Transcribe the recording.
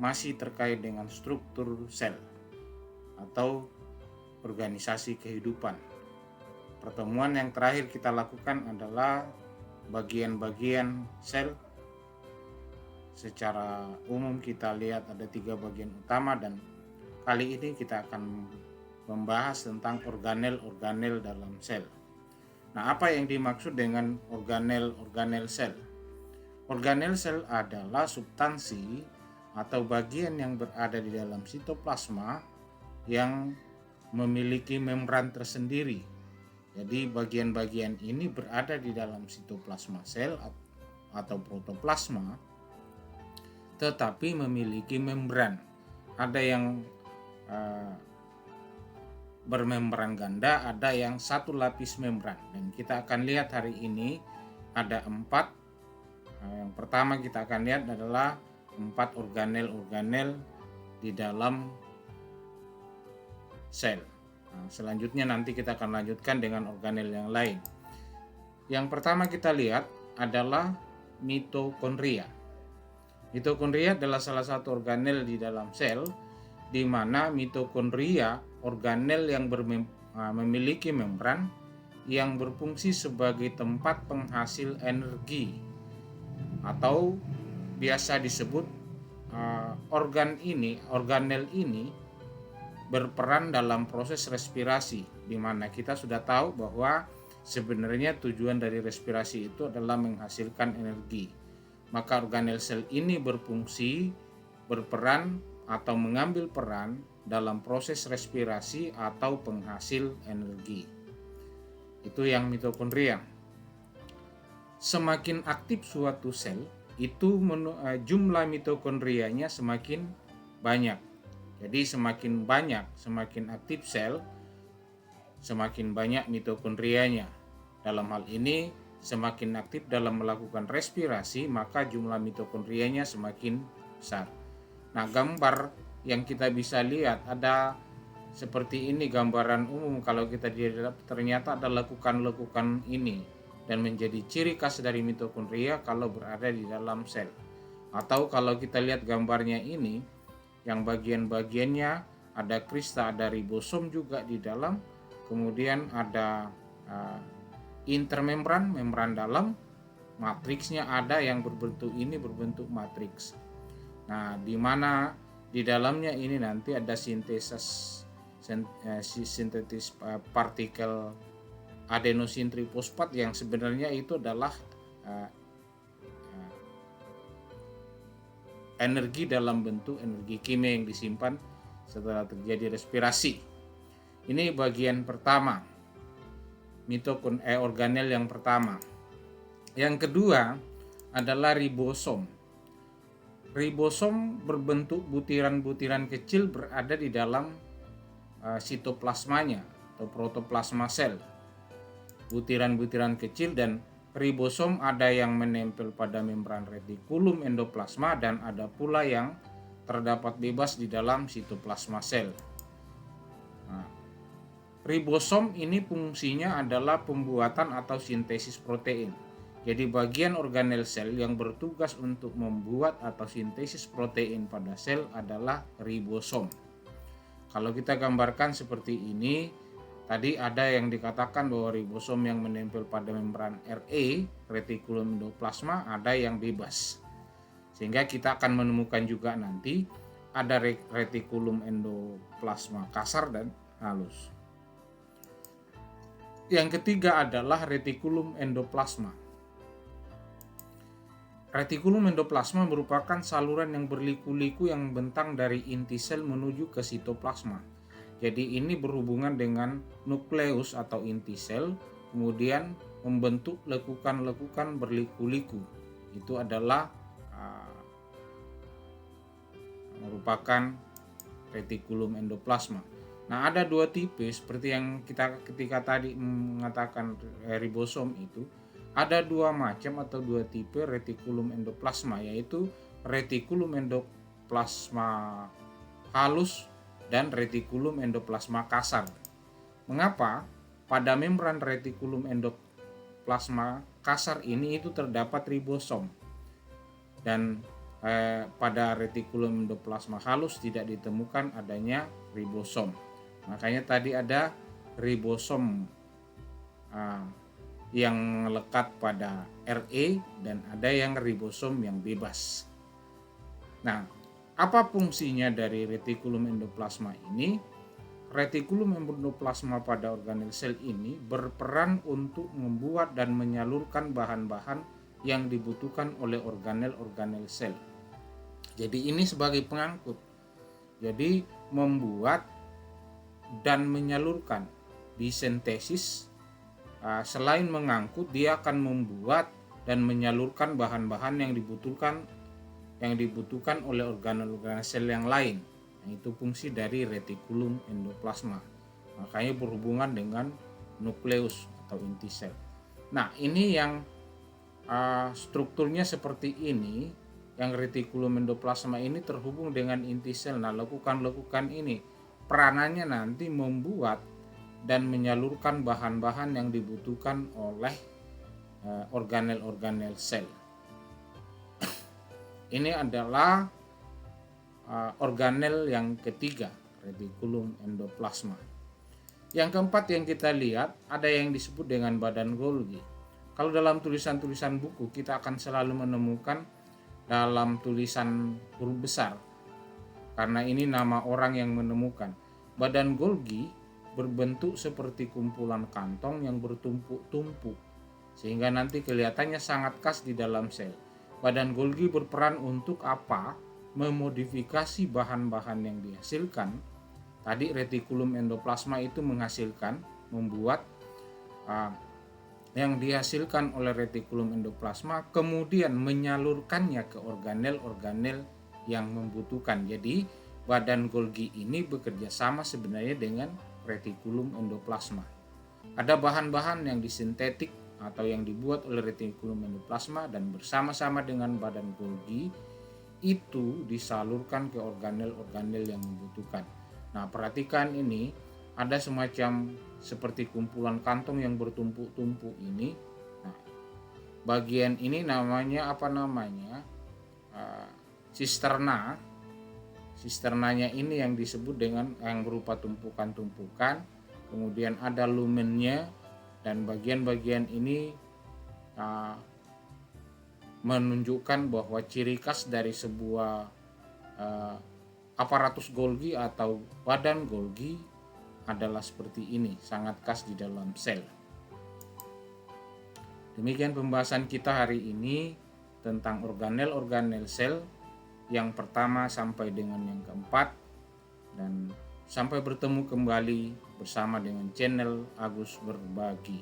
masih terkait dengan struktur sel atau organisasi kehidupan. Pertemuan yang terakhir kita lakukan adalah bagian-bagian sel. Secara umum kita lihat ada 3 bagian utama, dan kali ini kita akan membahas tentang organel-organel dalam sel. Nah, apa yang dimaksud dengan organel sel? Organel sel adalah substansi atau bagian yang berada di dalam sitoplasma yang memiliki membran tersendiri. Jadi bagian-bagian ini berada di dalam sitoplasma sel atau protoplasma, tetapi memiliki membran. Ada yang bermembran ganda, ada yang satu lapis membran. Dan kita akan lihat hari ini ada 4. Yang pertama kita akan lihat adalah 4 organel-organel di dalam sel. Nah, selanjutnya nanti kita akan lanjutkan dengan organel yang lain. Yang pertama kita lihat adalah mitokondria. Mitokondria adalah salah satu organel di dalam sel, di mana mitokondria organel yang memiliki membran yang berfungsi sebagai tempat penghasil energi, atau biasa disebut organel ini berperan dalam proses respirasi, di mana kita sudah tahu bahwa sebenarnya tujuan dari respirasi itu adalah menghasilkan energi. Maka organel sel ini berfungsi, berperan atau mengambil peran dalam proses respirasi atau penghasil energi. Itu yang mitokondria. Semakin aktif suatu sel, itu jumlah mitokondrianya semakin banyak. Jadi semakin aktif sel, semakin banyak mitokondrianya. Dalam hal ini, semakin aktif dalam melakukan respirasi, maka jumlah mitokondrianya semakin besar. Nah, gambar yang kita bisa lihat ada seperti ini, gambaran umum. Kalau kita ternyata ada lekukan-lekukan ini, dan menjadi ciri khas dari mitokondria kalau berada di dalam sel. Atau kalau kita lihat gambarnya ini, yang bagian-bagiannya ada krista, ada ribosom juga di dalam, kemudian ada intermembran, membran dalam, matriksnya ada yang berbentuk berbentuk matriks. Nah, di mana di dalamnya ini nanti ada sintesis partikel adenosin trifosfat yang sebenarnya itu adalah energi dalam bentuk energi kimia yang disimpan setelah terjadi respirasi. Ini bagian pertama, organel yang pertama. Yang kedua adalah ribosom. Ribosom berbentuk butiran-butiran kecil berada di dalam sitoplasmanya atau protoplasma sel. Butiran-butiran kecil, dan ribosom ada yang menempel pada membran retikulum endoplasma dan ada pula yang terdapat bebas di dalam sitoplasma sel. Nah, ribosom ini fungsinya adalah pembuatan atau sintesis protein. Jadi bagian organel sel yang bertugas untuk membuat atau sintesis protein pada sel adalah ribosom. Kalau kita gambarkan seperti ini, tadi ada yang dikatakan bahwa ribosom yang menempel pada membran retikulum endoplasma, ada yang bebas. Sehingga kita akan menemukan juga nanti ada retikulum endoplasma kasar dan halus. Yang ketiga adalah retikulum endoplasma. Retikulum endoplasma merupakan saluran yang berliku-liku yang membentang dari inti sel menuju ke sitoplasma. Jadi ini berhubungan dengan nukleus atau inti sel, kemudian membentuk lekukan-lekukan berliku-liku. Itu adalah merupakan retikulum endoplasma. Nah, ada 2 tipe seperti yang kita ketika tadi mengatakan ribosom itu. Ada 2 macam atau 2 tipe retikulum endoplasma, yaitu retikulum endoplasma halus dan retikulum endoplasma kasar. Mengapa? Pada membran retikulum endoplasma kasar ini itu terdapat ribosom. Dan pada retikulum endoplasma halus tidak ditemukan adanya ribosom. Makanya tadi ada ribosom yang melekat pada RE dan ada yang ribosom yang bebas. Nah, apa fungsinya dari retikulum endoplasma ini? Retikulum endoplasma pada organel sel ini berperan untuk membuat dan menyalurkan bahan-bahan yang dibutuhkan oleh organel-organel sel. Jadi ini sebagai pengangkut. Jadi membuat dan menyalurkan disintesis. Selain mengangkut, dia akan membuat dan menyalurkan bahan-bahan yang dibutuhkan oleh organel-organel sel yang lain. Nah, itu fungsi dari retikulum endoplasma. Makanya berhubungan dengan nukleus atau inti sel. Nah, ini yang strukturnya seperti ini. Yang retikulum endoplasma ini terhubung dengan inti sel. Nah, lekukan-lekukan ini peranannya nanti membuat dan menyalurkan bahan-bahan yang dibutuhkan oleh organel-organel sel. Ini adalah organel yang ketiga, retikulum endoplasma. Yang keempat yang kita lihat ada yang disebut dengan badan Golgi. Kalau dalam tulisan-tulisan buku kita akan selalu menemukan dalam tulisan huruf besar, karena ini nama orang yang menemukan. Badan Golgi berbentuk seperti kumpulan kantong yang bertumpuk-tumpuk, sehingga nanti kelihatannya sangat khas di dalam sel. Badan Golgi berperan untuk apa? Memodifikasi bahan-bahan yang dihasilkan. Tadi retikulum endoplasma itu membuat yang dihasilkan oleh retikulum endoplasma, kemudian menyalurkannya ke organel-organel yang membutuhkan. Jadi badan Golgi ini bekerja sama sebenarnya dengan retikulum endoplasma. Ada bahan-bahan yang disintetik atau yang dibuat oleh retikulum endoplasma dan bersama-sama dengan badan Golgi itu disalurkan ke organel-organel yang membutuhkan. Nah, perhatikan ini, ada semacam seperti kumpulan kantong yang bertumpuk-tumpuk ini. Nah, bagian ini namanya apa namanya? Sisterna. Sisternanya ini yang disebut dengan yang berupa tumpukan-tumpukan. Kemudian ada lumennya dan bagian-bagian ini menunjukkan bahwa ciri khas dari sebuah aparatus Golgi atau badan Golgi adalah seperti ini, sangat khas di dalam sel. Demikian pembahasan kita hari ini tentang organel-organel sel yang pertama sampai dengan yang keempat, dan sampai bertemu kembali bersama dengan channel Agus Berbagi.